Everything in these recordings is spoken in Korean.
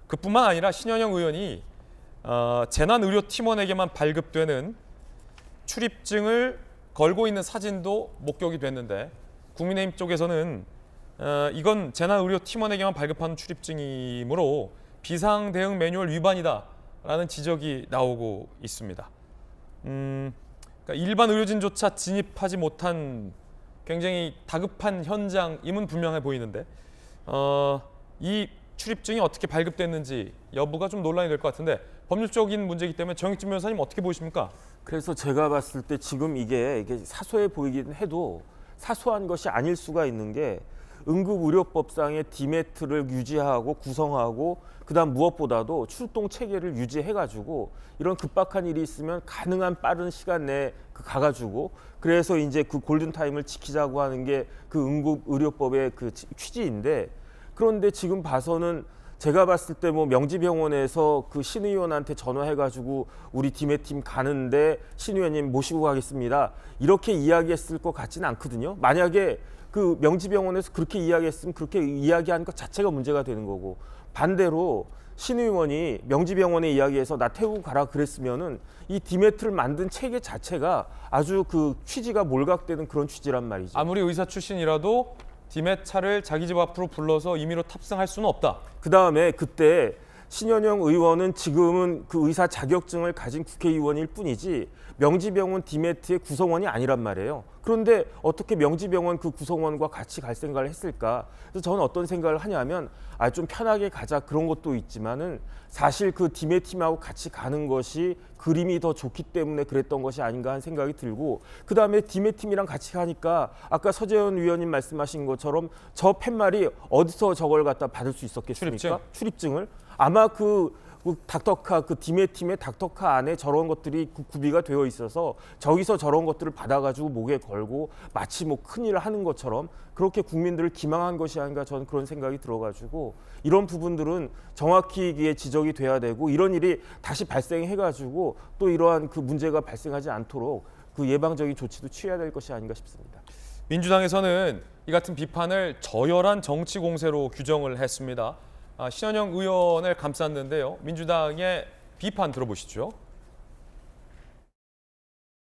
그뿐만 아니라 신현영 의원이 재난의료팀원에게만 발급되는 출입증을 걸고 있는 사진도 목격이 됐는데 국민의힘 쪽에서는 이건 재난의료팀원에게만 발급하는 출입증이므로 비상대응 매뉴얼 위반이다라는 지적이 나오고 있습니다. 그러니까 일반 의료진조차 진입하지 못한 굉장히 다급한 현장임은 분명해 보이는데 이 출입증이 어떻게 발급됐는지 여부가 좀 논란이 될 것 같은데 법률적인 문제이기 때문에 정익진 변호사님 어떻게 보십니까? 그래서 제가 봤을 때 지금 이게 사소해 보이긴 해도 사소한 것이 아닐 수가 있는 게 응급의료법상의 디메트를 유지하고 구성하고 그다음 무엇보다도 출동 체계를 유지해가지고 이런 급박한 일이 있으면 가능한 빠른 시간 내에 가가지고 그래서 이제 그 골든 타임을 지키자고 하는 게 그 응급의료법의 그 취지인데 그런데 지금 봐서는 제가 봤을 때 뭐 명지병원에서 그 신 의원한테 전화해가지고 우리 디메팀 가는데 신 의원님 모시고 가겠습니다 이렇게 이야기했을 것 같지는 않거든요. 만약에 그 명지병원에서 그렇게 이야기했으면 그렇게 이야기한 것 자체가 문제가 되는 거고 반대로 신 의원이 명지병원에 이야기해서 나 태우고 가라 그랬으면은 이 디메트를 만든 체계 자체가 아주 그 취지가 몰각되는 그런 취지란 말이죠. 아무리 의사 출신이라도 디메 차를 자기 집 앞으로 불러서 임의로 탑승할 수는 없다. 그다음에 그때 신현영 의원은 지금은 그 의사 자격증을 가진 국회의원일 뿐이지 명지병원 디메트의 구성원이 아니란 말이에요. 그런데 어떻게 명지병원 그 구성원과 같이 갈 생각을 했을까? 그래서 저는 어떤 생각을 하냐면 좀 편하게 가자 그런 것도 있지만은 사실 그 디메팀하고 같이 가는 것이 그림이 더 좋기 때문에 그랬던 것이 아닌가 하는 생각이 들고 그다음에 디메팀이랑 같이 가니까 아까 서재현 위원님 말씀하신 것처럼 저 팻말이 어디서 저걸 갖다 받을 수 있었겠습니까? 출입증을 아마 그 닥터카 그 디메팀의 닥터카 안에 저런 것들이 구비가 되어 있어서 저기서 저런 것들을 받아가지고 목에 걸고 마치 뭐 큰일을 하는 것처럼 그렇게 국민들을 기망한 것이 아닌가 저는 그런 생각이 들어가지고 이런 부분들은 정확히 이게 지적이 돼야 되고 이런 일이 다시 발생해가지고 또 이러한 그 문제가 발생하지 않도록 그 예방적인 조치도 취해야 될 것이 아닌가 싶습니다. 민주당에서는 이 같은 비판을 저열한 정치 공세로 규정을 했습니다. 신현영 의원을 감쌌는데요. 민주당의 비판 들어보시죠.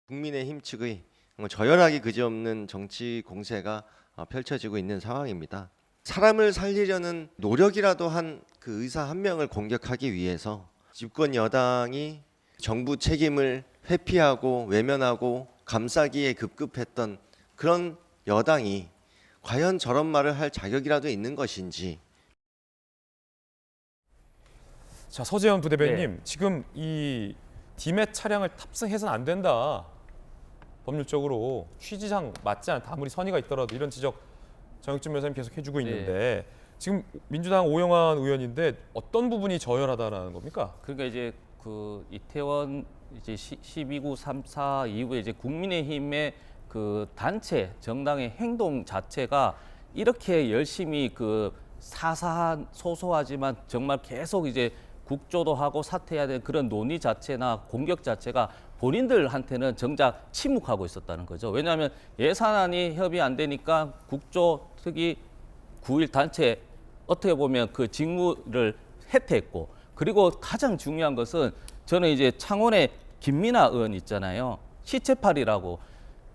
국민의힘 측의 저열하기 그지없는 정치 공세가 펼쳐지고 있는 상황입니다. 사람을 살리려는 노력이라도 한 그 의사 한 명을 공격하기 위해서 집권 여당이 정부 책임을 회피하고 외면하고 감싸기에 급급했던 그런 여당이 과연 저런 말을 할 자격이라도 있는 것인지. 자, 서재현 부대변인님, 지금 이 디메 차량을 탑승해서는 안 된다. 법률적으로 취지상 맞지 않다. 아무리 선의가 있더라도 이런 지적 정익진 변호사님 계속 해주고 있는데 지금 민주당 오영환 의원인데 어떤 부분이 저열하다라는 겁니까? 그러니까 이제 그 이태원 이제 12구 3사 이후에 이제 국민의힘의 그 단체 정당의 행동 자체가 이렇게 열심히 그 사사한 소소하지만 정말 계속 이제 국조도 하고 사퇴해야 되는 그런 논의 자체나 공격 자체가 본인들한테는 정작 침묵하고 있었다는 거죠. 왜냐하면 예산안이 협의 안 되니까 국조 특위 9.1 단체 어떻게 보면 그 직무를 해태했고 그리고 가장 중요한 것은 저는 이제 창원의 김민아 의원 있잖아요. 시체팔이라고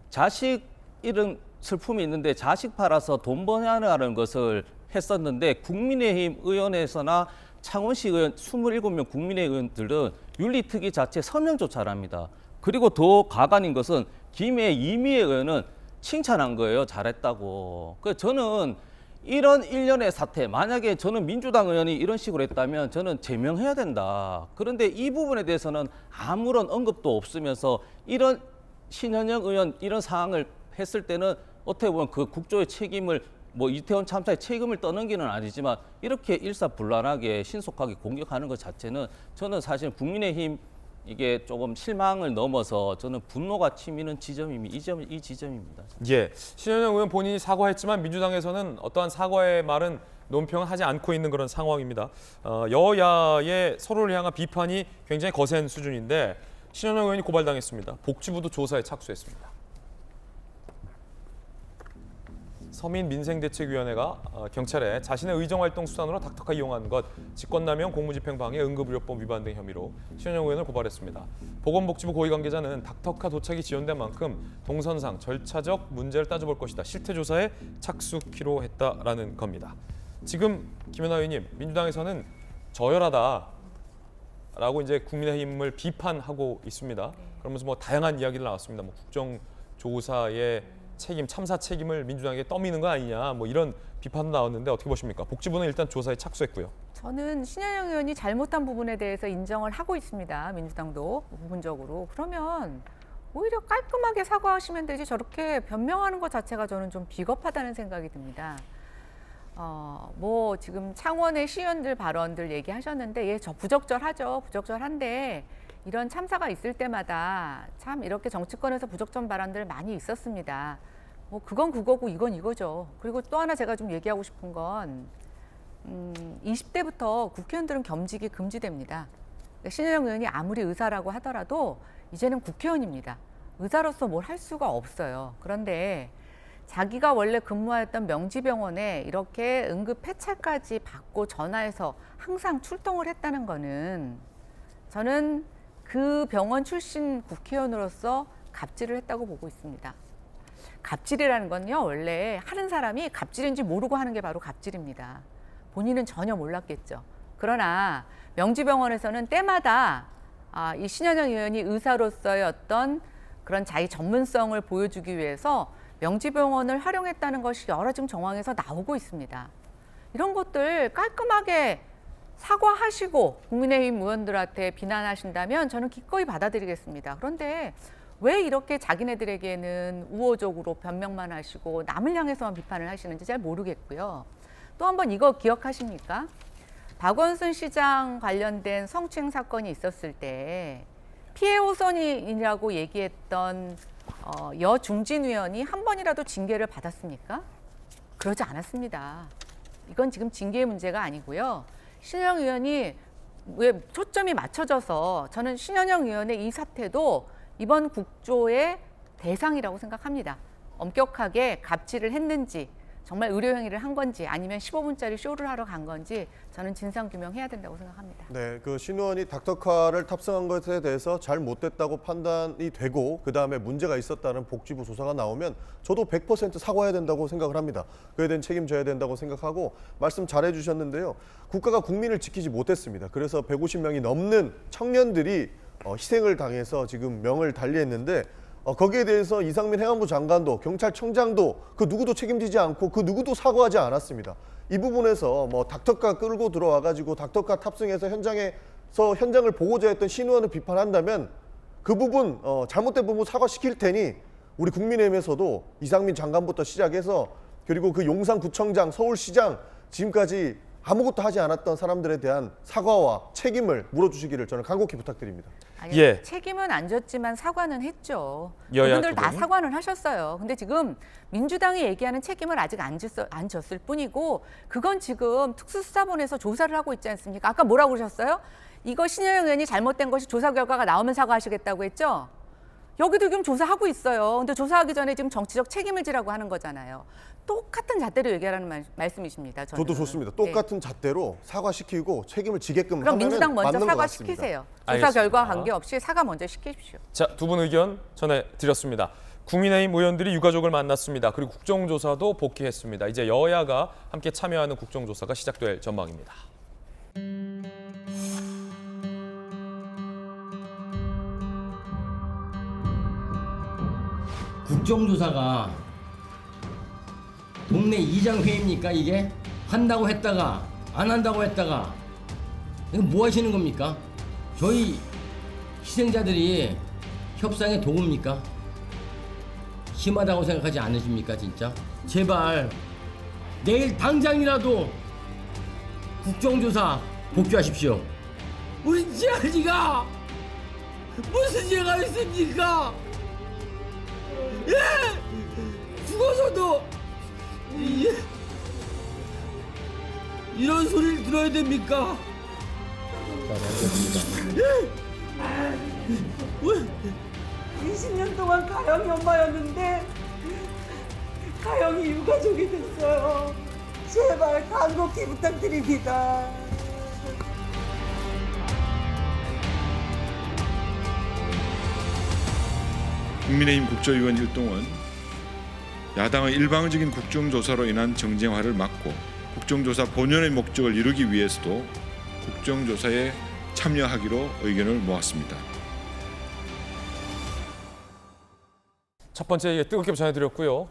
자식 이런 슬픔이 있는데 자식 팔아서 돈 버냐는 것을 했었는데 국민의힘 의원에서나 창원시 의원 27명 국민의힘 의원들은 윤리특위 자체 서명조차 안 합니다. 그리고 더 가관인 것은 김해 이미혜 의원은 칭찬한 거예요. 잘했다고. 그래서 저는 이런 일련의 사태, 만약에 저는 민주당 의원이 이런 식으로 했다면 저는 제명해야 된다. 그런데 이 부분에 대해서는 아무런 언급도 없으면서 이런 신현영 의원 이런 상황을 했을 때는 어떻게 보면 그 국조의 책임을 뭐 이태원 참사의 책임을 떠넘기는 아니지만 이렇게 일사불란하게 신속하게 공격하는 것 자체는 저는 사실 국민의힘 이게 조금 실망을 넘어서 저는 분노가 치미는 지점이 이 지점입니다. 예, 신현영 의원 본인이 사과했지만 민주당에서는 어떠한 사과의 말은 논평을 하지 않고 있는 그런 상황입니다. 여야의 서로를 향한 비판이 굉장히 거센 수준인데 신현영 의원이 고발당했습니다. 복지부도 조사에 착수했습니다. 서민민생대책위원회가 경찰에 자신의 의정활동 수단으로 닥터카 이용한 것, 직권남용, 공무집행방해, 응급의료법 위반 등 혐의로 신현영 의원을 고발했습니다. 보건복지부 고위 관계자는 닥터카 도착이 지연된 만큼 동선상 절차적 문제를 따져볼 것이다. 실태조사에 착수키로 했다라는 겁니다. 지금 김연아 의원님, 민주당에서는 저열하다라고 이제 국민의힘을 비판하고 있습니다. 그러면서 뭐 다양한 이야기를 나왔습니다. 뭐 국정조사의 책임, 참사 책임을 민주당에게 떠미는 거 아니냐, 뭐 이런 비판도 나왔는데 어떻게 보십니까? 복지부는 일단 조사에 착수했고요. 저는 신현영 의원이 잘못한 부분에 대해서 인정을 하고 있습니다. 민주당도 부분적으로. 그러면 오히려 깔끔하게 사과하시면 되지 저렇게 변명하는 것 자체가 저는 좀 비겁하다는 생각이 듭니다. 뭐 지금 창원의 시의원들 발언들 얘기하셨는데 예, 저 부적절하죠. 부적절한데 이런 참사가 있을 때마다 참 이렇게 정치권에서 부적절 발언들 많이 있었습니다. 뭐 그건 그거고 이건 이거죠. 그리고 또 하나 제가 좀 얘기하고 싶은 건 20대부터 국회의원들은 겸직이 금지됩니다. 그러니까 신현영 의원이 아무리 의사라고 하더라도 이제는 국회의원입니다. 의사로서 뭘 할 수가 없어요. 그런데 자기가 원래 근무하였던 명지병원에 이렇게 응급 폐차까지 받고 전화해서 항상 출동을 했다는 거는 저는 그 병원 출신 국회의원으로서 갑질을 했다고 보고 있습니다. 갑질이라는 건요, 원래 하는 사람이 갑질인지 모르고 하는 게 바로 갑질입니다. 본인은 전혀 몰랐겠죠. 그러나 명지병원에서는 때마다 이 신현영 의원이 의사로서의 어떤 그런 자기 전문성을 보여주기 위해서 명지병원을 활용했다는 것이 여러 지금 정황에서 나오고 있습니다. 이런 것들 깔끔하게 사과하시고 국민의힘 의원들한테 비난하신다면 저는 기꺼이 받아들이겠습니다. 그런데 왜 이렇게 자기네들에게는 우호적으로 변명만 하시고 남을 향해서만 비판을 하시는지 잘 모르겠고요. 또 한 번 이거 기억하십니까? 박원순 시장 관련된 성추행 사건이 있었을 때 피해 호선이라고 얘기했던 여중진 의원이 한 번이라도 징계를 받았습니까? 그러지 않았습니다. 이건 지금 징계의 문제가 아니고요. 신현영 의원이 왜 초점이 맞춰져서 저는 신현영 의원의 이 사태도 이번 국조의 대상이라고 생각합니다. 엄격하게 갑질을 했는지 정말 의료행위를 한 건지 아니면 15분짜리 쇼를 하러 간 건지 저는 진상규명해야 된다고 생각합니다. 네, 그 신 의원이 닥터카를 탑승한 것에 대해서 잘못됐다고 판단이 되고 그다음에 문제가 있었다는 복지부 조사가 나오면 저도 100% 사과해야 된다고 생각을 합니다. 그에 대한 책임져야 된다고 생각하고 말씀 잘해 주셨는데요. 국가가 국민을 지키지 못했습니다. 그래서 150명이 넘는 청년들이 희생을 당해서 지금 명을 달리했는데 거기에 대해서 이상민 행안부 장관도 경찰청장도 그 누구도 책임지지 않고 그 누구도 사과하지 않았습니다. 이 부분에서 뭐 닥터카 끌고 들어와가지고 닥터카 탑승해서 현장을 보고자 했던 신 의원을 비판한다면 그 부분 잘못된 부분 사과시킬 테니 우리 국민의힘에서도 이상민 장관부터 시작해서 그리고 그 용산구청장, 서울시장 지금까지 아무것도 하지 않았던 사람들에 대한 사과와 책임을 물어주시기를 저는 간곡히 부탁드립니다. 아니, 예. 책임은 안 졌지만 사과는 했죠. 여야 그분들 다 두 분. 사과는 하셨어요. 근데 지금 민주당이 얘기하는 책임을 아직 안 졌을 뿐이고 그건 지금 특수수사본에서 조사를 하고 있지 않습니까? 아까 뭐라고 그러셨어요? 이거 신현영 의원이 잘못된 것이 조사 결과가 나오면 사과하시겠다고 했죠? 여기도 지금 조사하고 있어요. 근데 조사하기 전에 지금 정치적 책임을 지라고 하는 거잖아요. 똑같은 잣대로 얘기하라는 말씀이십니다. 저는. 저도 좋습니다. 똑같은 잣대로 사과시키고 책임을 지게끔 그럼 하면 민주당 먼저 맞는 것 같습니다. 사과시키세요. 조사 알겠습니다. 결과 관계없이 사과 먼저 시키십시오. 자, 두 분 의견 전해드렸습니다. 국민의힘 의원들이 유가족을 만났습니다. 그리고 국정조사도 복귀했습니다. 이제 여야가 함께 참여하는 국정조사가 시작될 전망입니다. 국정조사가 동네 이장회입니까 이게? 한다고 했다가 안 한다고 했다가 이거 뭐 하시는 겁니까? 저희 희생자들이 협상의 도구입니까? 심하다고 생각하지 않으십니까 진짜? 제발 내일 당장이라도 국정조사 복귀하십시오. 우리 지아지가 무슨 죄가 있습니까? 예! 죽어서도 이런 소리를 들어야 됩니까? 왜? 20년 동안 가영이 엄마였는데 가영이 유가족이 됐어요. 제발 간곡히 부탁드립니다. 국민의힘 국조위원 일동은 야당의 일방적인 국정조사로 인한 정쟁화를 막고 국정조사 본연의 목적을 이루기 위해서도 국정조사에 참여하기로 의견을 모았습니다. 첫 번째 뜨겁게 전해드렸고요.